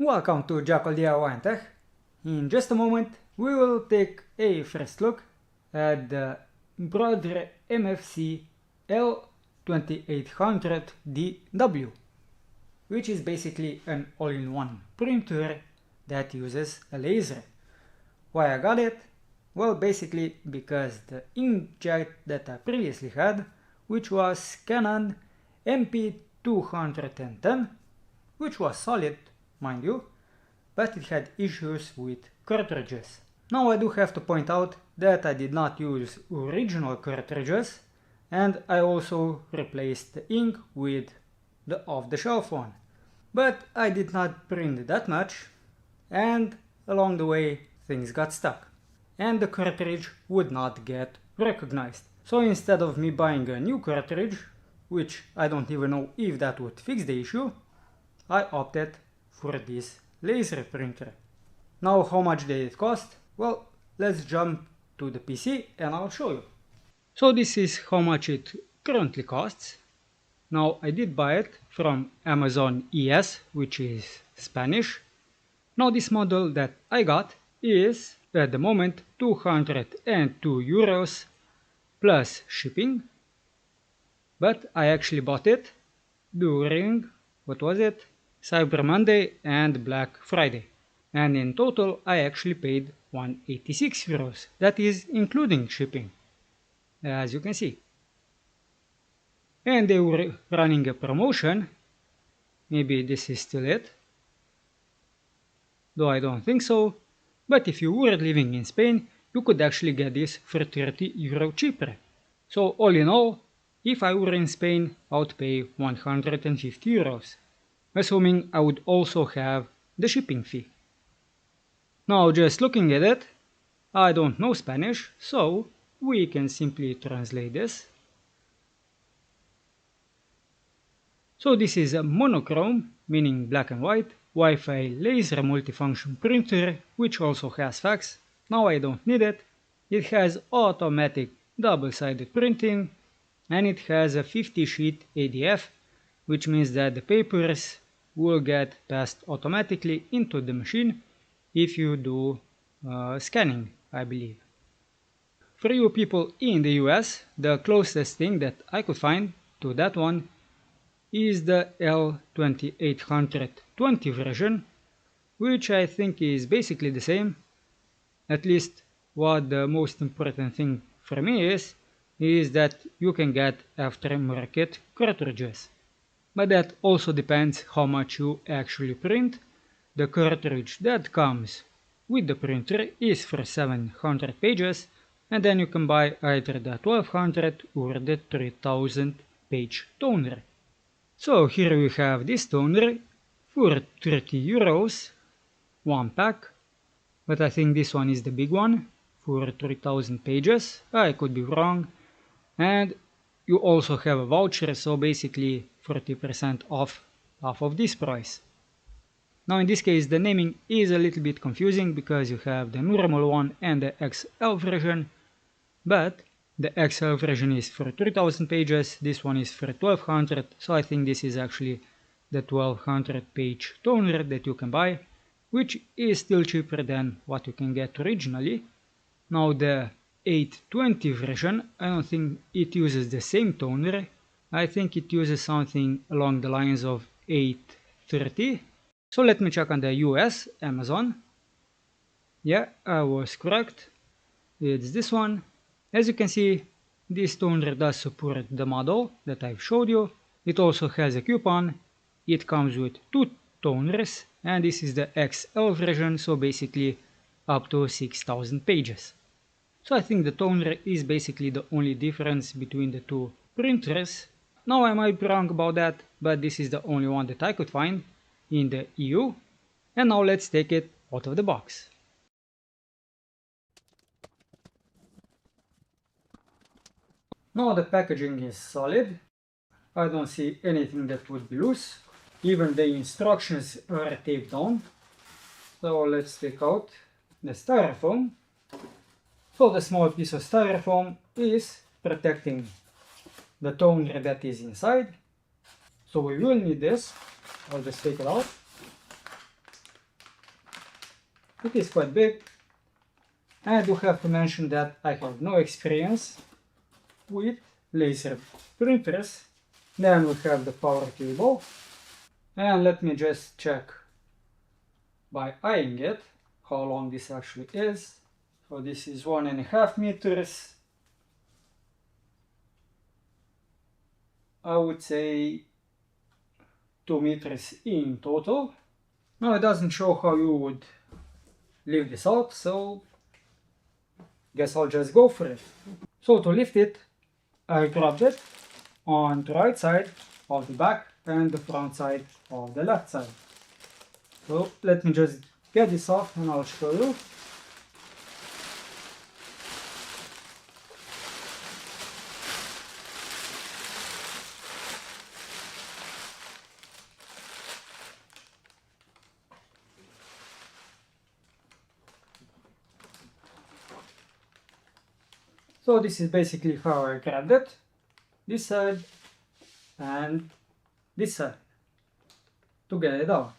Welcome to Jackal DIY and Tech. In just a moment we will take a first look at the Brother MFC-L2800DW, which is basically an all-in-one printer that uses a laser. Why I got it? Well, basically because the inkjet that I previously had, which was Canon MP210, which was solid, mind you, but it had issues with cartridges. Now I do have to point out that I did not use original cartridges, and I also replaced the ink with the off-the-shelf one. But I did not print that much, and along the way things got stuck, and the cartridge would not get recognized. So instead of me buying a new cartridge, which I don't even know if that would fix the issue, I opted for this laser printer. Now how much did it cost? Well, let's jump to the PC and I'll show you. So this is how much it currently costs. Now I did buy it from Amazon ES, which is Spanish. Now this model that I got is at the moment 202 euros plus shipping, but I actually bought it during, what was it? Cyber Monday and Black Friday, and in total I actually paid 186 euros. That is including shipping, as you can see. And they were running a promotion. Maybe this is still it, though I don't think so. But if you were living in Spain, you could actually get this for 30 euro cheaper. So all in all, if I were in Spain, I would pay 150 euros. Assuming I would also have the shipping fee. Now just looking at it, I don't know Spanish, so we can simply translate this. So this is a monochrome, meaning black and white, Wi-Fi laser multifunction printer, which also has fax. Now I don't need it. It has automatic double-sided printing, and it has a 50 sheet ADF, which means that the papers will get passed automatically into the machine if you do scanning, I believe. For you people in the US, the closest thing that I could find to that one is the L2800 version, which I think is basically the same. At least what the most important thing for me is that you can get aftermarket cartridges. But that also depends how much you actually print. The cartridge that comes with the printer is for 700 pages, and then you can buy either the 1200 or the 3000 page toner. So here we have this toner for 30 euros, one pack, but I think this one is the big one for 3000 pages. I could be wrong. And you also have a voucher, so basically 40% off of this price. Now in this case the naming is a little bit confusing because you have the normal one and the XL version, but the XL version is for 3000 pages, this one is for 1200, so I think this is actually the 1200 page toner that you can buy, which is still cheaper than what you can get originally. Now the 820 version, I don't think it uses the same toner. I think it uses something along the lines of 830. So let me check on the US Amazon. Yeah, I was correct. It's this one. As you can see, this toner does support the model that I've showed you. It also has a coupon. It comes with two toners, and this is the XL version, so basically up to 6000 pages. So I think the toner is basically the only difference between the two printers. Now I might be wrong about that, but this is the only one that I could find in the EU. And now let's take it out of the box. Now the packaging is solid. I don't see anything that would be loose. Even the instructions are taped down. So let's take out the styrofoam. So the small piece of styrofoam is protecting the toner that is inside. So we will need this. I'll just take it out. It is quite big, and you have to mention that I have no experience with laser printers. Then we have the power cable, and let me just check by eyeing it how long this actually is. So this is 1.5 meters. I would say 2 meters in total. Now it doesn't show how you would leave this out, so guess I'll just go for it. So to lift it, I grabbed it on the right side of the back and the front side of the left side. So let me just get this off and I'll show you. So this is basically how I grabbed it, this side and this side, to get it out.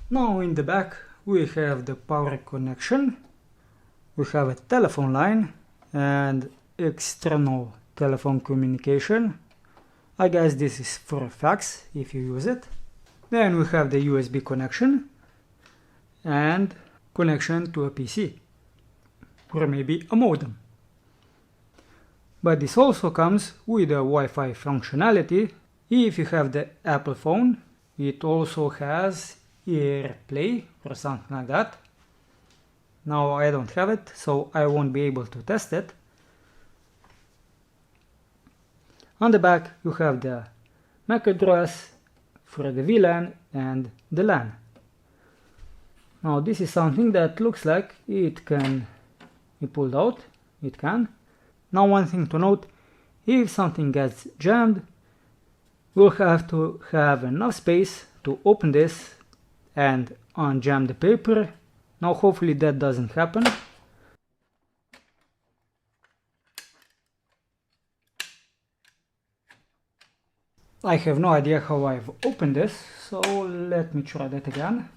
Now in the back we have the power connection, we have a telephone line and external telephone communication. I guess this is for fax if you use it. Then we have the USB connection and connection to a PC or maybe a modem. But this also comes with a Wi-Fi functionality. If you have the Apple phone, it also has AirPlay or something like that. Now I don't have it, so I won't be able to test it. On the back you have the MAC address for the VLAN and the LAN. Now this is something that looks like it can be pulled out. It can. Now one thing to note, if something gets jammed, we'll have to have enough space to open this and unjam the paper. Now hopefully that doesn't happen. I have no idea how I've opened this, so let me try that again.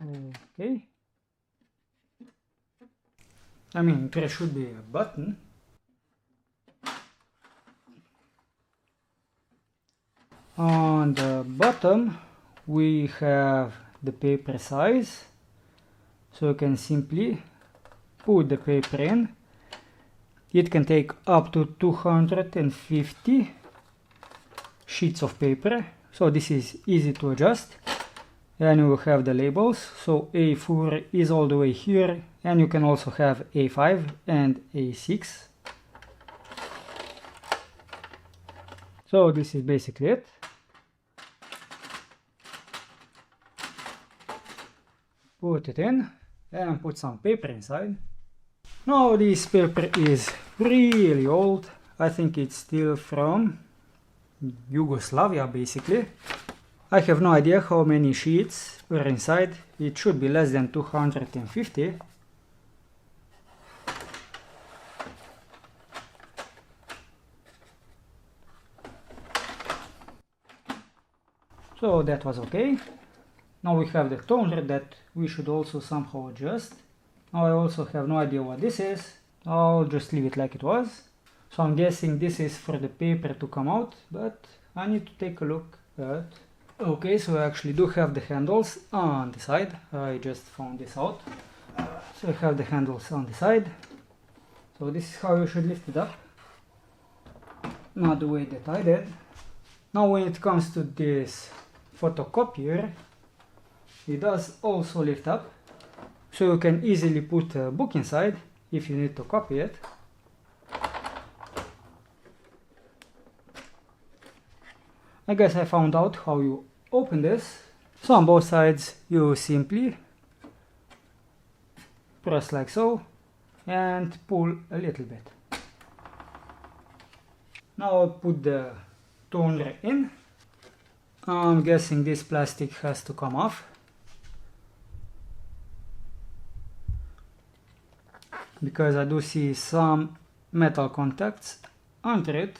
Okay. I mean, there should be a button. On the bottom we have the paper size, so you can simply put the paper in. It can take up to 250 sheets of paper, so this is easy to adjust. And you will have the labels, so A4 is all the way here, and you can also have A5 and A6. So this is basically it. Put it in and put some paper inside. Now this paper is really old. I think it's still from Yugoslavia basically. I have no idea how many sheets are inside. It should be less than 250. So that was okay. Now we have the toner that we should also somehow adjust. Now I also have no idea what this is. I'll just leave it like it was. So I'm guessing this is for the paper to come out, but I need to take a look at. Okay, so I actually do have the handles on the side. I just found this out. So I have the handles on the side. So this is how you should lift it up. Not the way that I did. Now when it comes to this photocopier, it does also lift up. So you can easily put a book inside if you need to copy it. I guess I found out how you open this. So on both sides you simply press like so and pull a little bit. Now I'll put the toner in. I'm guessing this plastic has to come off, because I do see some metal contacts under it.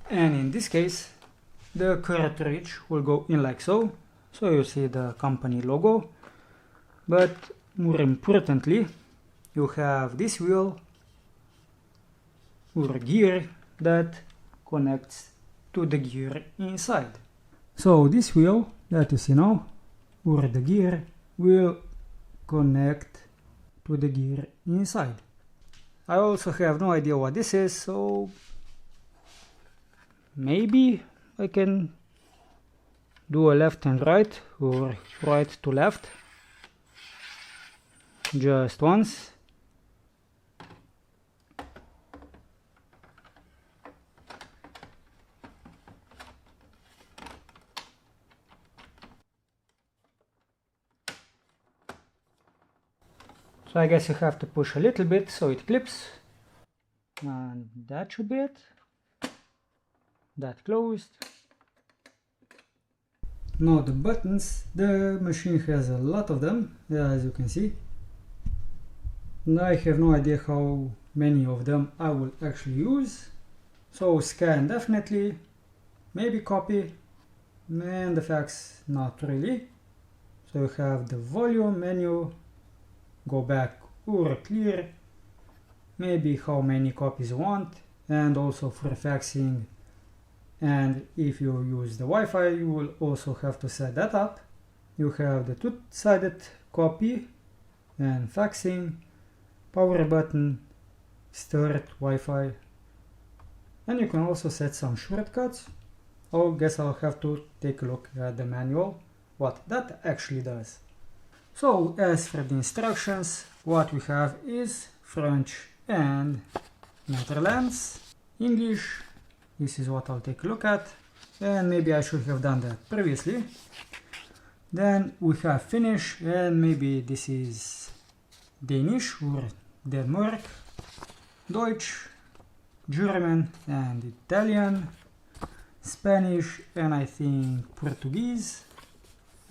And in this case, the cartridge will go in like so. So you see the company logo. But more importantly, you have this wheel or gear that connects to the gear inside. So this wheel that you see now, or the gear, will connect to the gear inside. I also have no idea what this is, so maybe I can do a left and right or right to left just once. So I guess you have to push a little bit so it clips, and that should be it. That closed. Now the buttons, the machine has a lot of them, as you can see. And I have no idea how many of them I will actually use. So scan definitely, maybe copy, and the fax not really. So you have the volume menu, go back or clear, maybe how many copies you want, and also for faxing. And if you use the Wi-Fi, you will also have to set that up. You have the two-sided copy and faxing, power button, start Wi-Fi, and you can also set some shortcuts. I guess I'll have to take a look at the manual, what that actually does. So as for the instructions, what we have is French and Netherlands, English. This is what I'll take a look at, and maybe I should have done that previously. Then we have Finnish, and maybe this is Danish or Denmark, Deutsch, German and Italian, Spanish, and I think Portuguese.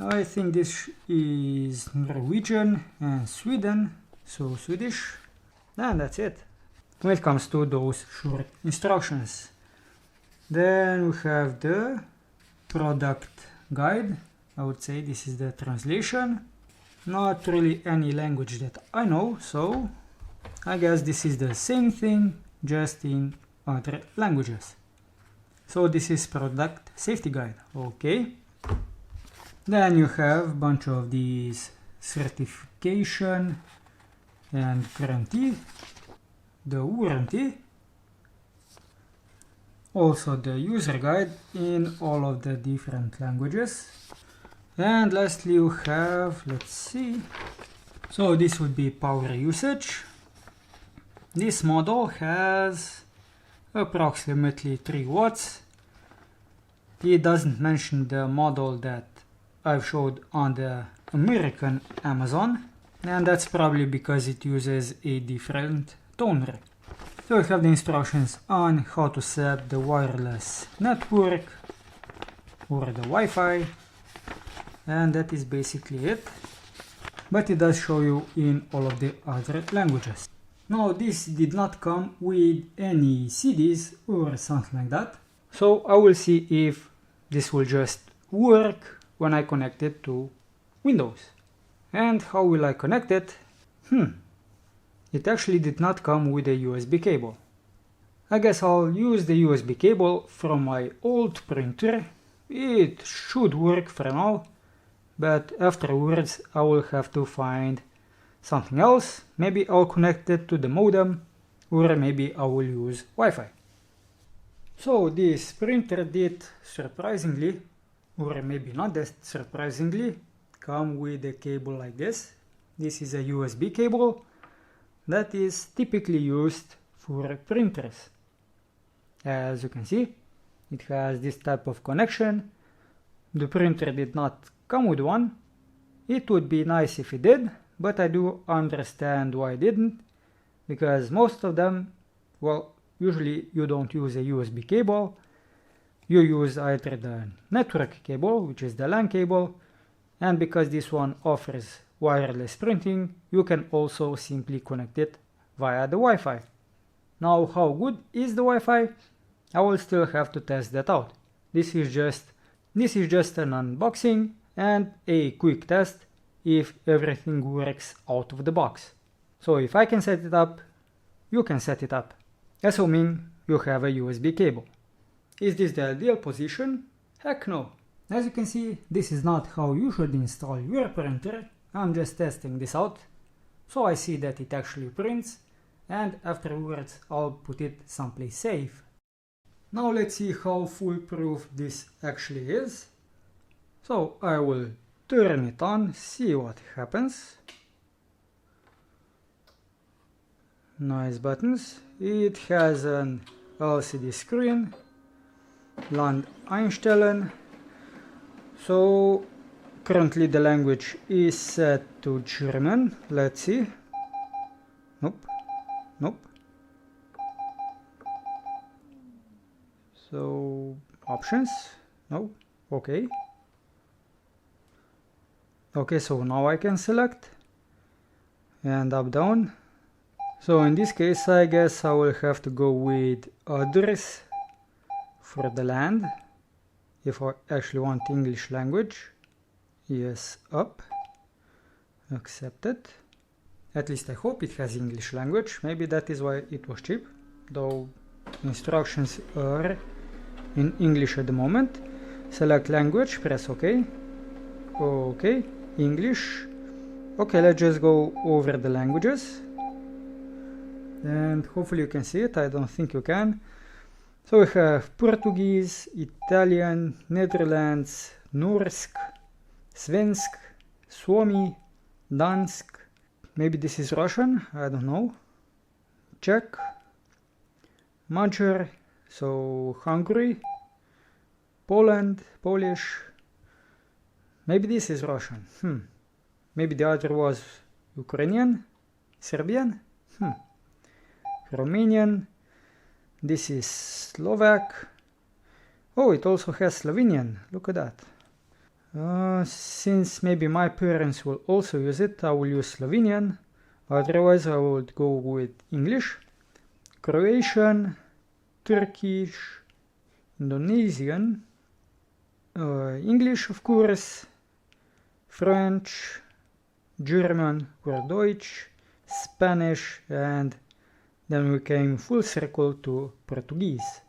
I think this is Norwegian and Sweden, so Swedish, and that's it when it comes to those short instructions. Then we have the product guide. I would say this is the translation. Not really any language that I know, so I guess this is the same thing, just in other languages. So this is product safety guide, okay. Then you have a bunch of these certification and guarantee, the warranty, also the user guide in all of the different languages. And lastly you have, let's see, so this would be power usage. This model has approximately 3 watts. It doesn't mention the model that I've showed on the American Amazon, and that's probably because it uses a different toner. So we have the instructions on how to set the wireless network or the Wi-Fi, and that is basically it. But it does show you in all of the other languages. Now this did not come with any CDs or something like that, so I will see if this will just work when I connect it to Windows. And how will I connect it? It actually did not come with a USB cable. I guess I'll use the USB cable from my old printer. It should work for now, but afterwards I will have to find something else. Maybe I'll connect it to the modem, or maybe I will use Wi-Fi. So this printer did surprisingly, or maybe not that surprisingly, come with a cable like this. This is a USB cable that is typically used for printers. As you can see, it has this type of connection. The printer did not come with one. It would be nice if it did, but I do understand why it didn't. because most of them, well, usually you don't use a USB cable, you use either the network cable, which is the LAN cable, and because this one offers wireless printing, you can also simply connect it via the Wi-Fi. Now, how good is the Wi-Fi? I will still have to test that out. This is just an unboxing and a quick test if everything works out of the box. So if I can set it up, you can set it up, assuming you have a USB cable. Is this the ideal position? Heck no. As you can see, this is not how you should install your printer. I'm just testing this out, so I see that it actually prints, and afterwards I'll put it someplace safe. Now let's see how foolproof this actually is. So I will turn it on, see what happens. Nice buttons. It has an LCD screen, Land einstellen. So currently the language is set to German. Let's see. Nope. So options. No. Okay, so now I can select and up down. So in this case I guess I will have to go with others for the land if I actually want English language. Yes, up. Accepted. At least I hope it has English language. Maybe that is why it was cheap, though instructions are in English at the moment. Select language, press OK. OK, English. Okay, let's just go over the languages. And hopefully you can see it. I don't think you can. So we have Portuguese, Italian, Netherlands, Norsk, Svensk, Suomi, Dansk. Maybe this is Russian, I don't know. Czech, Magyar, so Hungary, Poland, Polish. Maybe this is Russian. Maybe the other was Ukrainian, Serbian. Romanian. This is Slovak. Oh, it also has Slovenian. Look at that. Since maybe my parents will also use it, I will use Slovenian. Otherwise, I would go with English. Croatian, Turkish, Indonesian, English, of course, French, German or Deutsch, Spanish, and then we came full circle to Portuguese.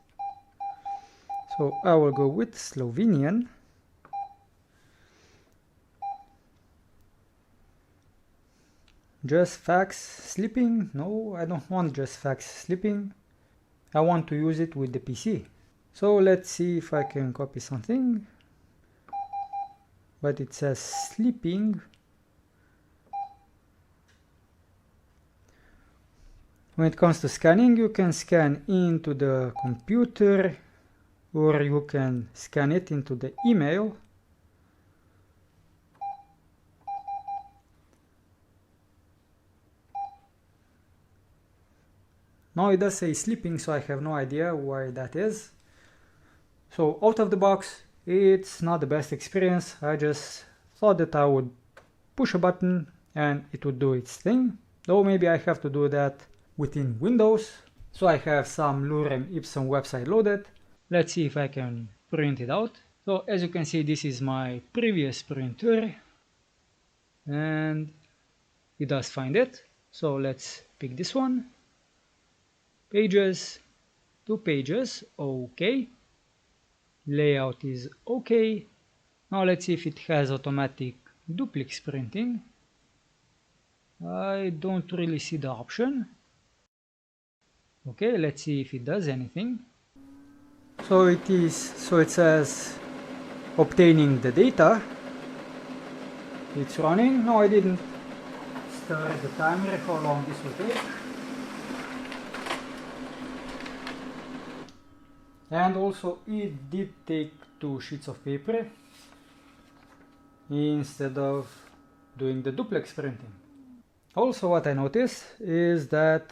So I will go with Slovenian. Just fax sleeping? No, I don't want just fax sleeping. I want to use it with the PC. So let's see if I can copy something. But it says sleeping. When it comes to scanning, you can scan into the computer or you can scan it into the email. Now it does say sleeping, so I have no idea why that is. So out of the box, it's not the best experience. I just thought that I would push a button and it would do its thing. Though maybe I have to do that within Windows. So I have some Lorem Ipsum website loaded. Let's see if I can print it out. So as you can see, this is my previous printer and it does find it. So let's pick this one. Pages, 2 pages, okay. Layout is okay. Now let's see if it has automatic duplex printing. I don't really see the option. Okay, let's see if it does anything. So it says obtaining the data. It's running. No, I didn't start the timer how long this will take. And also it did take 2 sheets of paper instead of doing the duplex printing. Also what I noticed is that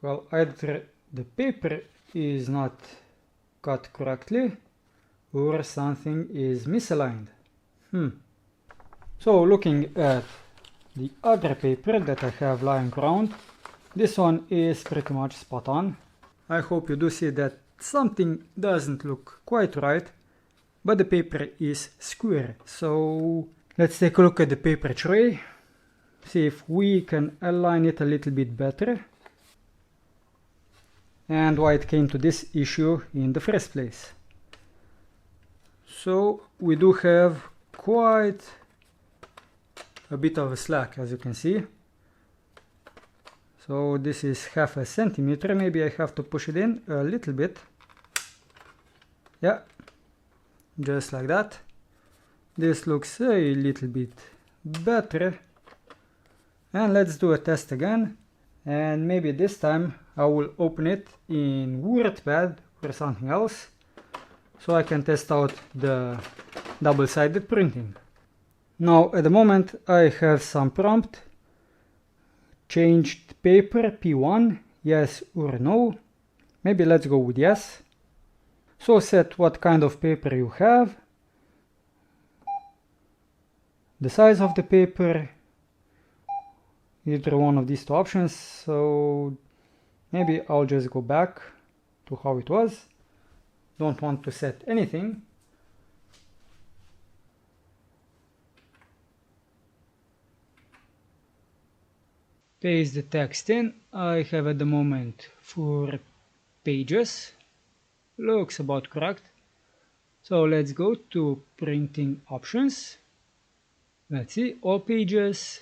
well, either the paper is not cut correctly or something is misaligned. So looking at the other paper that I have lying around, this one is pretty much spot on. I hope you do see that something doesn't look quite right, but the paper is square. So let's take a look at the paper tray, see if we can align it a little bit better and why it came to this issue in the first place. So we do have quite a bit of a slack, as you can see. So this is half a centimeter. Maybe I have to push it in a little bit. Yeah, just like that. This looks a little bit better. And let's do a test again. And maybe this time I will open it in WordPad or something else, so I can test out the double-sided printing. Now at the moment I have some prompt. Changed paper P1, yes or no. Maybe let's go with yes. So set what kind of paper you have, the size of the paper, either one of these two options. So maybe I'll just go back to how it was. Don't want to set anything. Paste the text in. I have at the moment 4 pages. Looks about correct. So let's go to printing options. Let's see, all pages,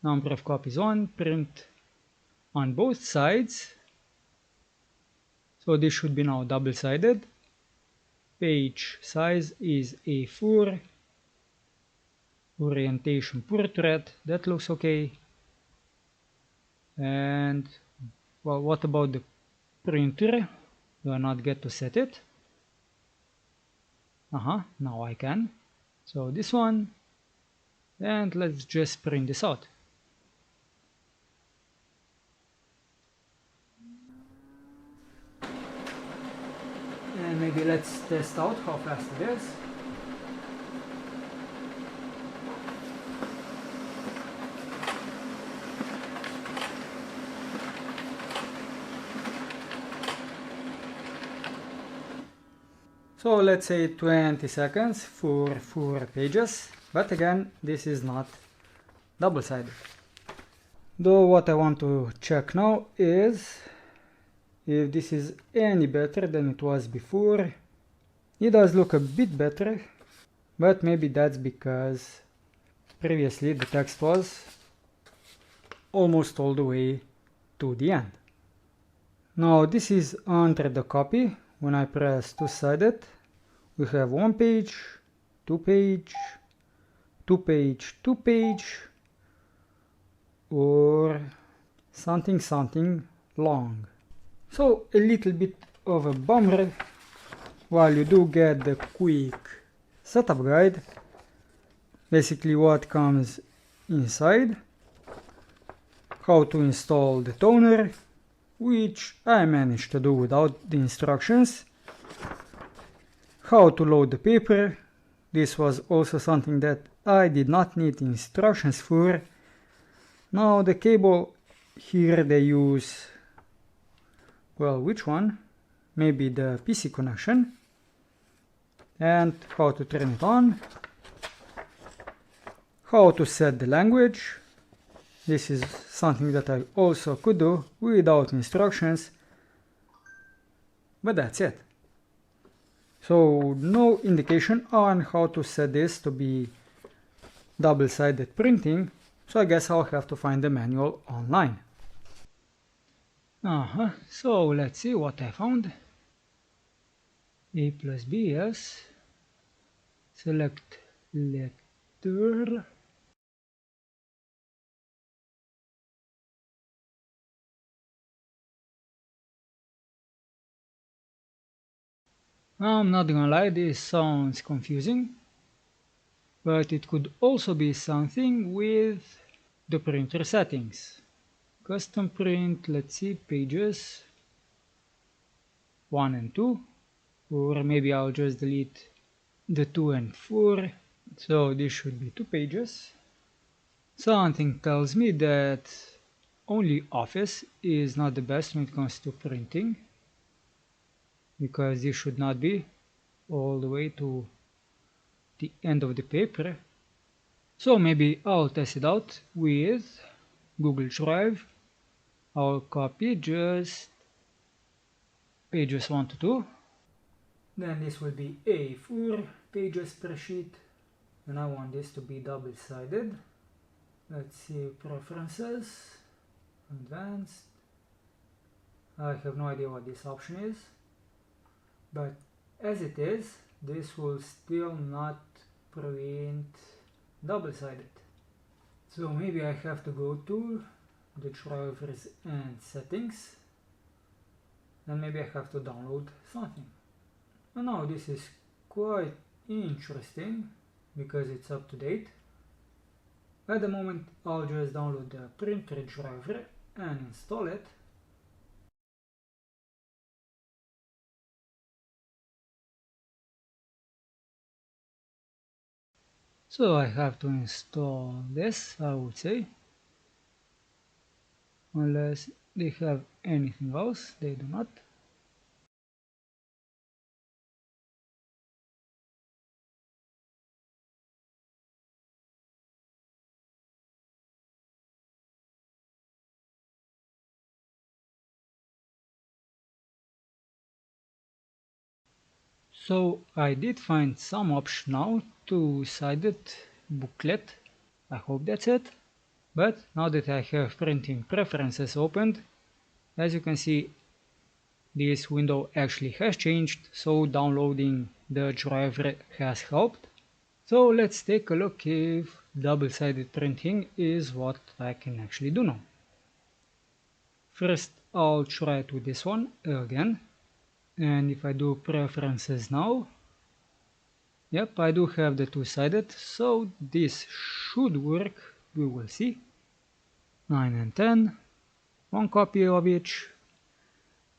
number of copies on, print on both sides. So this should be now double-sided. Page size is A4. Orientation portrait, that looks okay. And well, what about the printer? Do I not get to set it? Now I can. So this one, and let's just print this out. And maybe let's test out how fast it is. So let's say 20 seconds for 4 pages, but again this is not double-sided. Though what I want to check now is if this is any better than it was before. It does look a bit better, but maybe that's because previously the text was almost all the way to the end. Now this is under the copy. When I press two-sided, we have 1 page, 2 page, 2 page, 2 page, or something long. So a little bit of a bummer, while you do get the quick setup guide, basically what comes inside, how to install the toner, which I managed to do without the instructions, how to load the paper. This was also something that I did not need instructions for. Now the cable here they use, well, which one? Maybe the PC connection, and how to turn it on, how to set the language. This is something that I also could do without instructions, but that's it. So no indication on how to set this to be double-sided printing, so I guess I'll have to find the manual online. So let's see what I found. A plus B, yes. Select letter. I'm not gonna lie, this sounds confusing, but it could also be something with the printer settings. Custom print, let's see, pages 1 and 2, or maybe I'll just delete the 2 and 4. So this should be 2 pages. Something tells me that only Office is not the best when it comes to printing, because this should not be all the way to the end of the paper. So maybe I'll test it out with Google Drive. I'll copy just pages 1 to 2. Then this will be A4 pages per sheet, and I want this to be double-sided. Let's see, preferences, advanced. I have no idea what this option is, but as it is, this will still not print double-sided. So maybe I have to go to the drivers and settings, and maybe I have to download something. And now this is quite interesting because it's up to date. At the moment I'll just download the printer driver and install it. So I have to install this, I would say, unless they have anything else. They do not. So I did find some option now to sided booklet. I hope that's it. But now that I have printing preferences opened, as you can see, this window actually has changed, so downloading the driver has helped. So let's take a look if double-sided printing is what I can actually do now. First I'll try it with this one again, and if I do preferences now, yep, I do have the two-sided, so this should work. We will see. 9 and 10, one copy of each,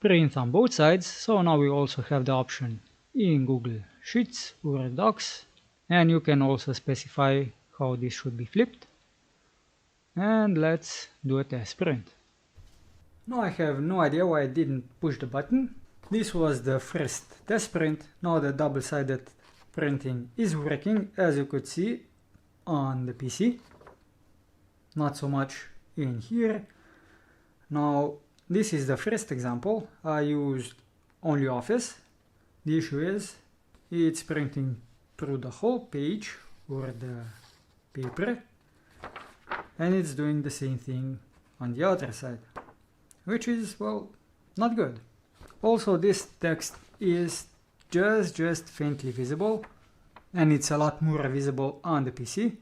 print on both sides. So now we also have the option in Google Sheets or Docs, and you can also specify how this should be flipped. And let's do a test print. Now I have no idea why I didn't push the button. This was the first test print. Now the double-sided printing is working, as you could see on the PC. Not so much in here. Now this is the first example. I used only Office. The issue is it's printing through the whole page or the paper, and it's doing the same thing on the other side, which is, well, not good. Also, this text is just faintly visible, and it's a lot more visible on the PC.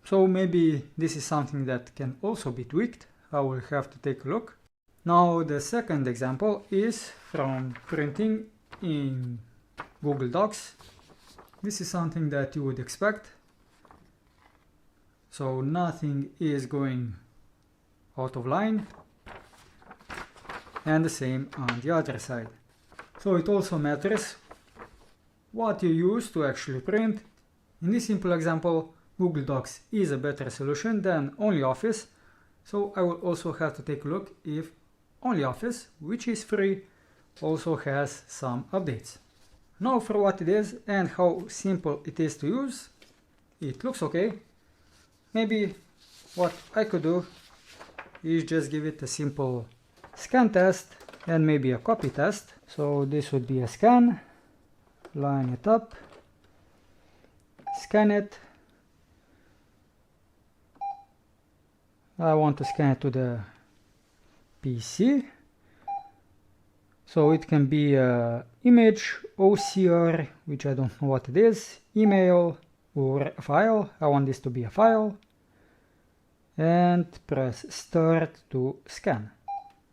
So maybe this is something that can also be tweaked. I will have to take a look. Now the second example is from printing in Google Docs. This is something that you would expect. So nothing is going out of line, and the same on the other side. So it also matters what you use to actually print. In this simple example, Google Docs is a better solution than only Office, so I will also have to take a look if only Office, which is free, also has some updates. Now for what it is and how simple it is to use, it looks okay. Maybe what I could do is just give it a simple scan test and maybe a copy test. So this would be a scan, line it up, scan it. I want to scan it to the PC. So it can be an image, OCR, which I don't know what it is, email, or a file. I want this to be a file. And press start to scan.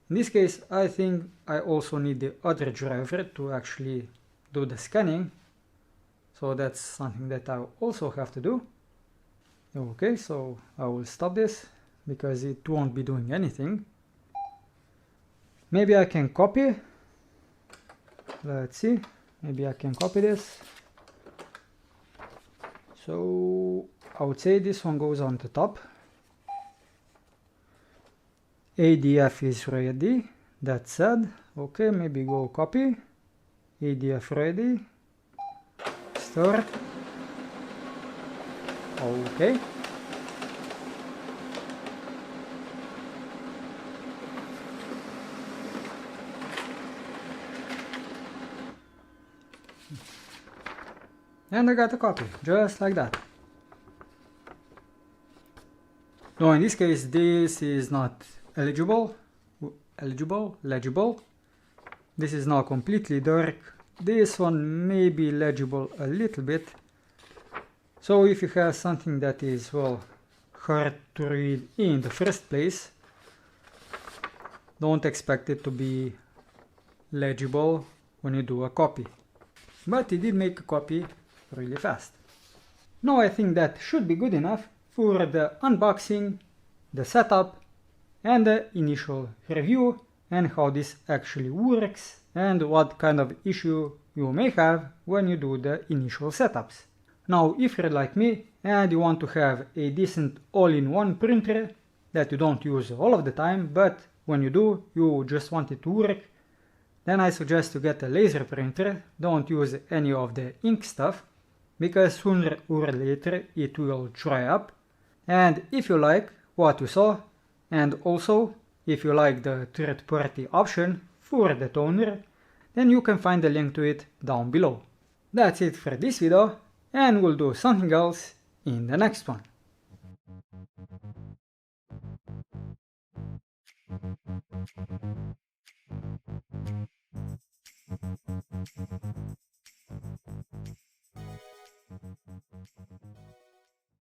In this case, I think I also need the other driver to actually do the scanning. So that's something that I also have to do. Okay, so I will stop this because it won't be doing anything. Maybe I can copy. Let's see. Maybe I can copy this. So I would say this one goes on the top. ADF is ready. That said, okay, maybe go copy. ADF ready. Store. Okay. And I got a copy, just like that. No, in this case, this is not legible. This is now completely dark. This one may be legible a little bit. So if you have something that is, well, hard to read in the first place, don't expect it to be legible when you do a copy. But it did make a copy really fast. Now I think that should be good enough for the unboxing, the setup, and the initial review and how this actually works and what kind of issue you may have when you do the initial setups. Now if you're like me and you want to have a decent all-in-one printer that you don't use all of the time, but when you do, you just want it to work, then I suggest to get a laser printer. Don't use any of the ink stuff, because sooner or later it will dry up. And if you like what you saw, and also if you like the third-party option for the toner, then you can find the link to it down below. That's it for this video, and we'll do something else in the next one.